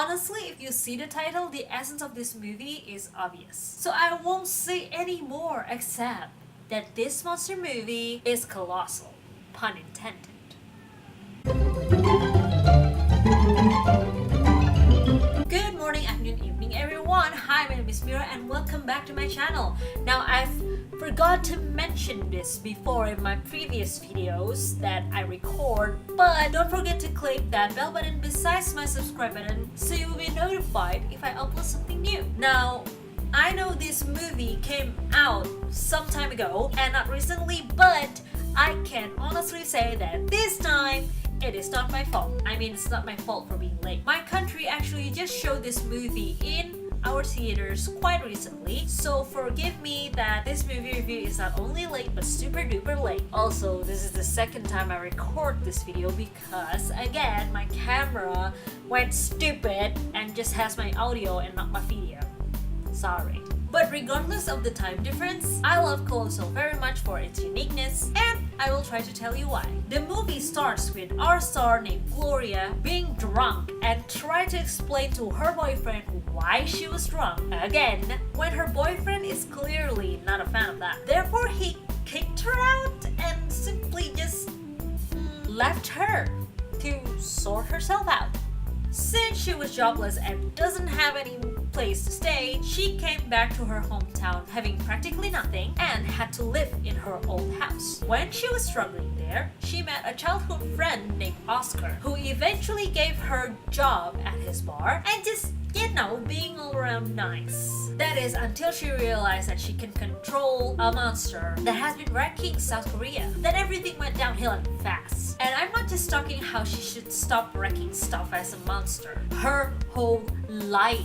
Honestly, if you see the title, the essence of this movie is obvious. So I won't say any more except that this monster movie is colossal. Pun intended. Good morning, afternoon, evening everyone. Hi, my name is Mira and welcome back to my channel. Now I've forgot to mention this before in my previous videos that I record, but don't forget to click that bell button besides my subscribe button so you will be notified if I upload something new. Now, I know this movie came out some time ago and not recently, but I can honestly say that this time it is not my fault. I mean, it's not my fault for being late. My country actually just showed this movie in our theaters quite recently, so forgive me that this movie review is not only late but super duper late. Also, this is the second time I record this video because again my camera went stupid and just has my audio and not my video. Sorry. But regardless of the time difference, I love Colossal very much for its uniqueness, and I will try to tell you why. The movie starts with our star named Gloria being drunk and trying to explain to her boyfriend why she was drunk again when her boyfriend is clearly not a fan of that. Therefore, he kicked her out and simply just left her to sort herself out. Since she was jobless and doesn't have any place to stay, she came back to her hometown having practically nothing and had to live in her old house. When she was struggling there, she met a childhood friend named Oscar, who eventually gave her a job at his bar and just, being all around nice. That is until she realized that she can control a monster that has been wrecking South Korea. Then everything went downhill and fast. And I'm not just talking how she should stop wrecking stuff as a monster. Her whole life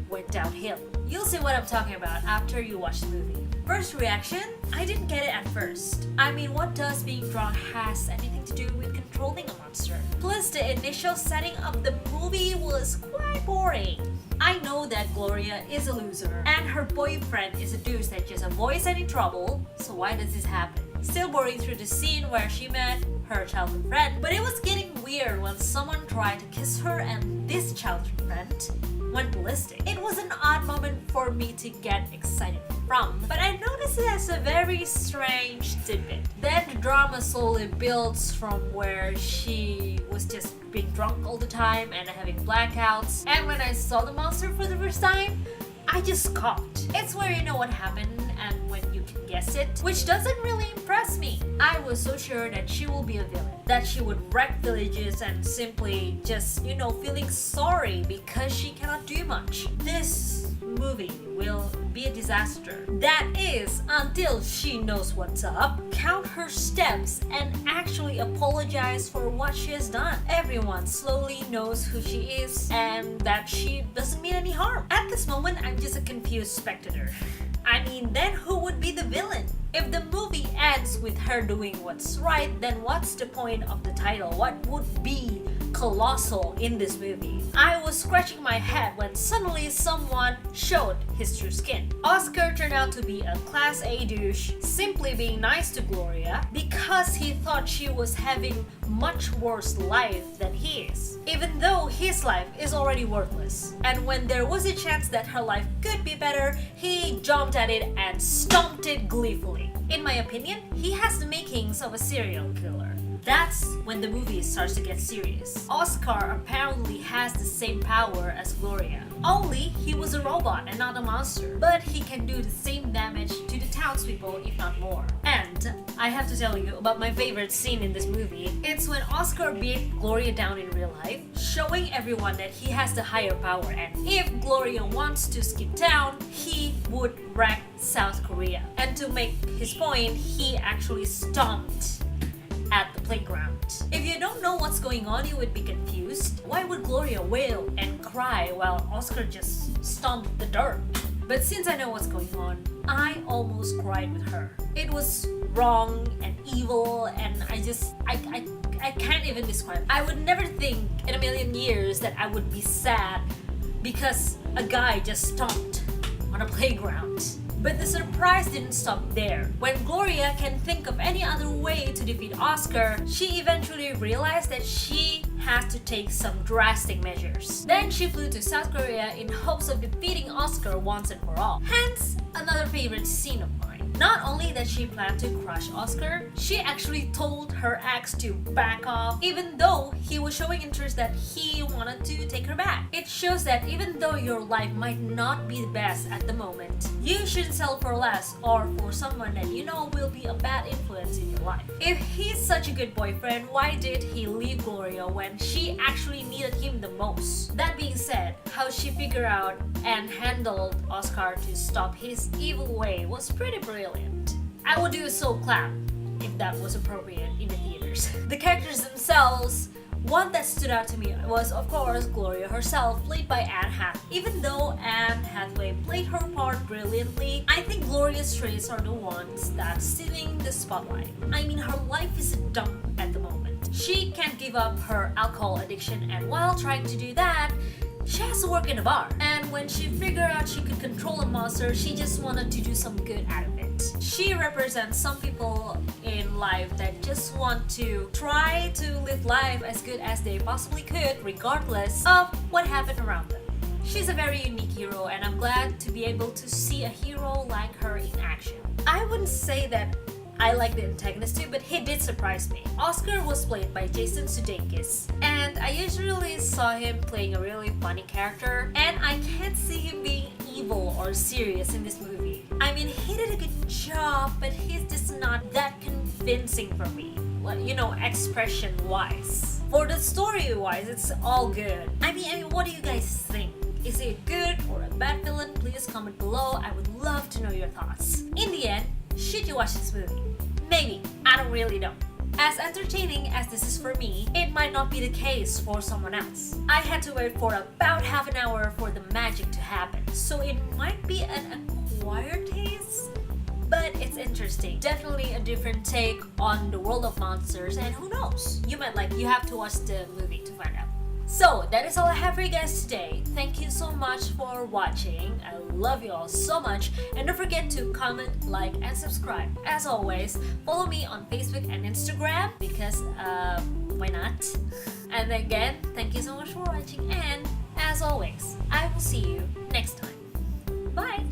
went downhill. You'll see what I'm talking about after you watch the movie. First reaction? I didn't get it at first. I mean, what does being drunk has anything to do with controlling a monster? Plus, the initial setting of the movie was quite boring. I know that Gloria is a loser and her boyfriend is a douche that just avoids any trouble, so why does this happen? Still boring through the scene where she met her childhood friend, but it was getting weird when someone tried to kiss her and this childhood friend went ballistic. It was an odd moment for me to get excited from, but I noticed it as a very strange tidbit. Then the drama slowly builds from where she was just being drunk all the time and having blackouts, and when I saw the monster for the first time, I just scoffed. It's where you know what happened and when you can guess it, which doesn't really impress me. I was so sure that she will be a villain, that she would wreck villages and simply just, feeling sorry because she cannot do much. This movie will be a disaster. That is, until she knows what's up, count her steps, and actually apologize for what she has done. Everyone slowly knows who she is and that she doesn't mean any harm. At this moment, I'm just a confused spectator. I mean, then who would be the villain? If the movie ends with her doing what's right, then what's the point of the title? What would be Colossal in this movie? I was scratching my head when suddenly someone showed his true skin. Oscar turned out to be a class A douche, simply being nice to Gloria because he thought she was having much worse life than he is, even though his life is already worthless. And when there was a chance that her life could be better, he jumped at it and stomped it gleefully. In my opinion, he has the makings of a serial killer. That's when the movie starts to get serious. Oscar apparently has the same power as Gloria. Only he was a robot and not a monster. But he can do the same damage to the townspeople, if not more. And I have to tell you about my favorite scene in this movie. It's when Oscar beat Gloria down in real life, showing everyone that he has the higher power, and if Gloria wants to skip town, he would wreck South Korea. And to make his point, he actually stomped at the playground. If you don't know what's going on, you would be confused. Why would Gloria wail and cry while Oscar just stomped the dirt? But since I know what's going on, I almost cried with her. It was wrong and evil, and I can't even describe it. I would never think in a million years that I would be sad because a guy just stomped on a playground. But the surprise didn't stop there. When Gloria can think of any other way to defeat Oscar, she eventually realized that she has to take some drastic measures. Then she flew to South Korea in hopes of defeating Oscar once and for all. Hence, another favorite scene of mine. Not only that she planned to crush Oscar, she actually told her ex to back off even though he was showing interest that he wanted to take her back. It shows that even though your life might not be the best at the moment, you shouldn't settle for less or for someone that you know will be a bad influence in your life. If he's such a good boyfriend, why did he leave Gloria when she actually needed him the most? That being said, how she figured out and handled Oscar to stop his evil way was pretty brilliant. I would do a soul clap if that was appropriate in the theaters. The characters themselves, one that stood out to me was of course Gloria herself, played by Anne Hathaway. Even though Anne Hathaway played her part brilliantly, I think Gloria's traits are the ones that's stealing the spotlight. I mean, her life is a dump at the moment. She can't give up her alcohol addiction, and while trying to do that, she has to work in a bar. And when she figured out she could control a monster, she just wanted to do some good out of it. She represents some people in life that just want to try to live life as good as they possibly could, regardless of what happened around them. She's a very unique hero, and I'm glad to be able to see a hero like her in action. I wouldn't say that I like the antagonist too, but he did surprise me. Oscar was played by Jason Sudeikis, and I usually saw him playing a really funny character, and I can't see him being evil or serious in this movie. I mean, he did a good job, but he's just not that convincing for me. Well, you know, expression-wise. For the story-wise, it's all good. I mean, what do you guys think? Is he a good or a bad villain? Please comment below. I would love to know your thoughts. In the end, should you watch this movie? Maybe. I don't really know. As entertaining as this is for me, it might not be the case for someone else. I had to wait for about half an hour for the magic to happen, so it might be an acquired taste, but it's interesting. Definitely a different take on the world of monsters, and who knows? You might like. You have to watch the movie to find out. So that is all I have for you guys today. Thank you so much for watching. I love you all so much, and don't forget to comment, like, and subscribe. As always, follow me on Facebook and Instagram because why not? And again, thank you so much for watching, and as always, I will see you next time. Bye!